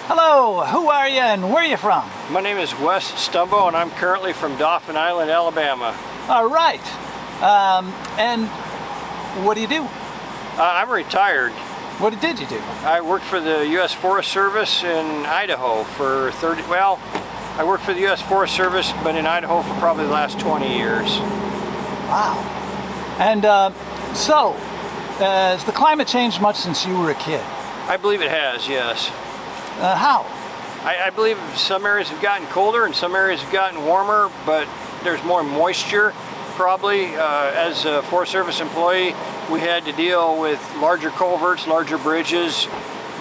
Hello, who are you and where are you from? My name is Wes Stumbo and I'm currently from Dauphin Island, Alabama. All right. And what do you do? I'm retired. What did you do? I worked for the U.S. Forest Service in Idaho for I worked for the U.S. Forest Service, but in Idaho for probably the last 20 years. Wow. And has the climate changed much since you were a kid? I believe it has, yes. How? I believe some areas have gotten colder and some areas have gotten warmer, but there's more moisture probably. As a Forest Service employee, we had to deal with larger culverts, larger bridges,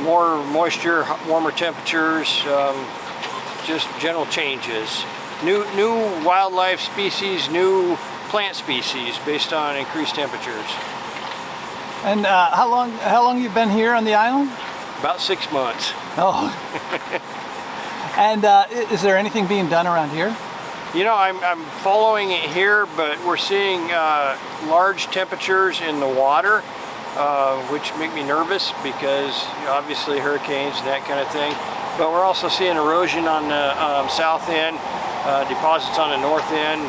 more moisture, warmer temperatures, just general changes. New wildlife species, new plant species based on increased temperatures. And how long you've been here on the island? About 6 months. Oh. And is there anything being done around here? You know, I'm following it here, but we're seeing large temperatures in the water, which make me nervous because obviously hurricanes and that kind of thing. But we're also seeing erosion on the south end, deposits on the north end.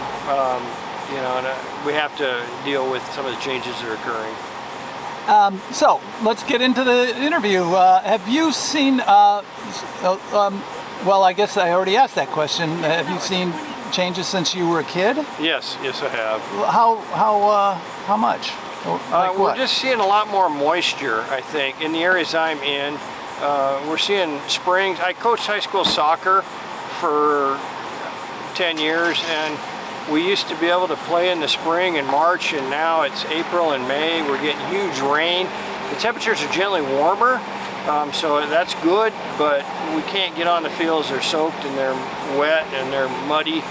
You know, and we have to deal with some of the changes that are occurring. So let's get into the interview. Have you seen? Well, I guess I already asked that question. Have you seen changes since you were a kid? Yes, I have. How much? Like we're just seeing a lot more moisture, I think, in the areas I'm in. We're seeing springs. I coached high school soccer for 10 years, and we used to be able to play in the spring and March, and now it's April and May. We're getting huge rain. The temperatures are generally warmer, so that's good, but we can't get on the fields. They're soaked and they're wet and they're muddy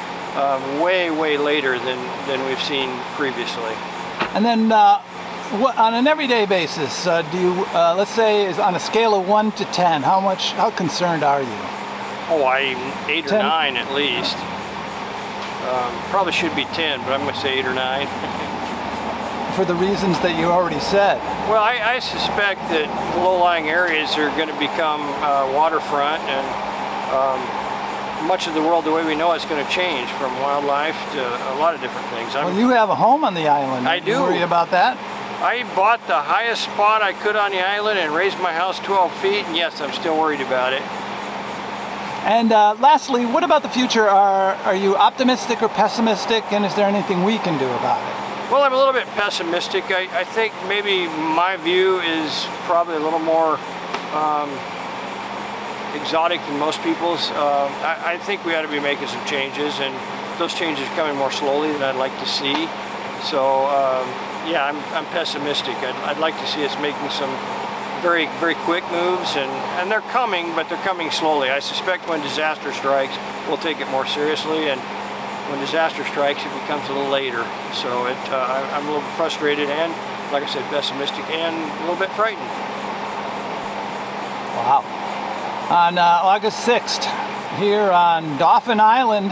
way later than we've seen previously. And then on an everyday basis, do you, let's say, is on a scale of 1 to 10, how concerned are you? Oh, I'm 8 or 9 at least. Probably should be 10, but I'm going to say 8 or 9. For the reasons that you already said. Well, I suspect that low-lying areas are going to become waterfront, and much of the world, the way we know it's going to change from wildlife to a lot of different things. Well, you have a home on the island. I do. You worry about that? I bought the highest spot I could on the island and raised my house 12 feet, and yes, I'm still worried about it. And lastly, what about the future? Are you optimistic or pessimistic, and is there anything we can do about it? Well, I'm a little bit pessimistic. I think maybe my view is probably a little more exotic than most people's. I think we ought to be making some changes, and those changes are coming more slowly than I'd like to see. So yeah, I'm pessimistic. I'd like to see us making some very quick moves, and they're coming, but they're coming slowly. I suspect when disaster strikes, we'll take it more seriously, and when disaster strikes, it becomes a little later. So I'm a little frustrated and, like I said, pessimistic and a little bit frightened. Wow. On August 6th, here on Dauphin Island,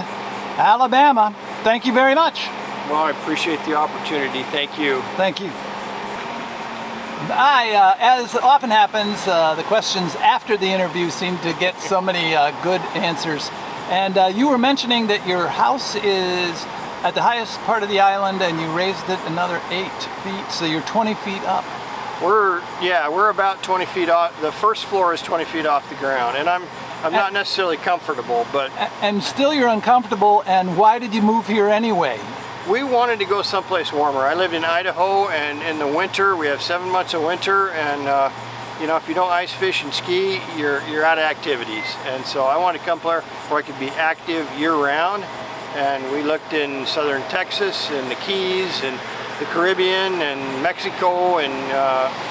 Alabama. Thank you very much. Well, I appreciate the opportunity. Thank you. Thank you. As often happens, the questions after the interview seem to get so many good answers. And you were mentioning that your house is at the highest part of the island, and you raised it another 8 feet, so you're 20 feet up. We're about 20 feet off. The first floor is 20 feet off the ground, and I'm not necessarily comfortable, but... And still you're uncomfortable, and why did you move here anyway? We wanted to go someplace warmer. I lived in Idaho, and in the winter, we have 7 months of winter, and you know, if you don't ice fish and ski, you're out of activities. And so I wanted to come where I could be active year-round, and we looked in southern Texas, and the Keys, and the Caribbean, and Mexico, and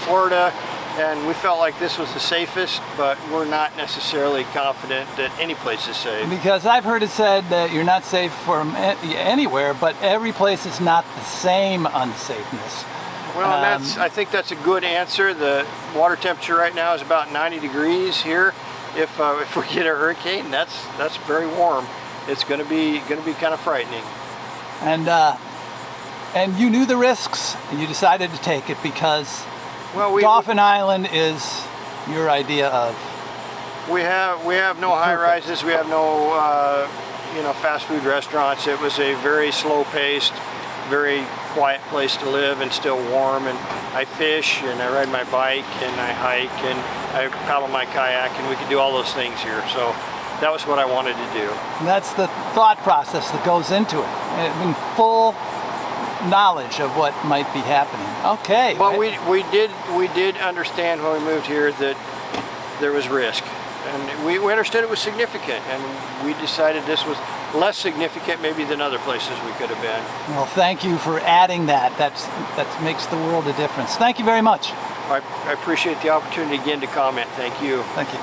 Florida, and we felt like this was the safest, but we're not necessarily confident that any place is safe. Because I've heard it said that you're not safe from anywhere, but every place is not the same unsafeness. Well, I think that's a good answer. The water temperature right now is about 90 degrees here. If we get a hurricane, that's very warm. It's going to be kind of frightening. And you knew the risks, and you decided to take it because Dauphin Island is your idea of We have no high rises. We have no fast food restaurants. It was a very slow-paced, very quiet place to live and still warm. And I fish and I ride my bike and I hike and I paddle my kayak, and we could do all those things here. So that was what I wanted to do. And that's the thought process that goes into it, in full knowledge of what might be happening. Okay. But we did understand when we moved here that there was risk, and we understood it was significant, and we decided this was less significant maybe than other places we could have been. Well, thank you for adding that. That makes the world a difference. Thank you very much. I appreciate the opportunity again to comment. Thank you. Thank you.